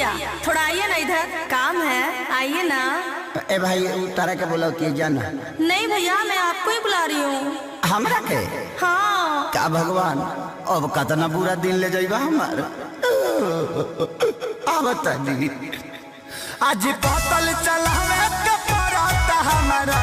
भैया थोड़ा आइए ना, इधर काम है, आइए ना। ए भाई तारा के बोला कि जाना। नहीं भैया, मैं आपको ही बुला रही हूँ। हमरा के? हाँ। का भगवान, अब कतना बुरा दिन ले जाइबा हमार। अब तनी आज पतल चलावे के पड़ता हमारा।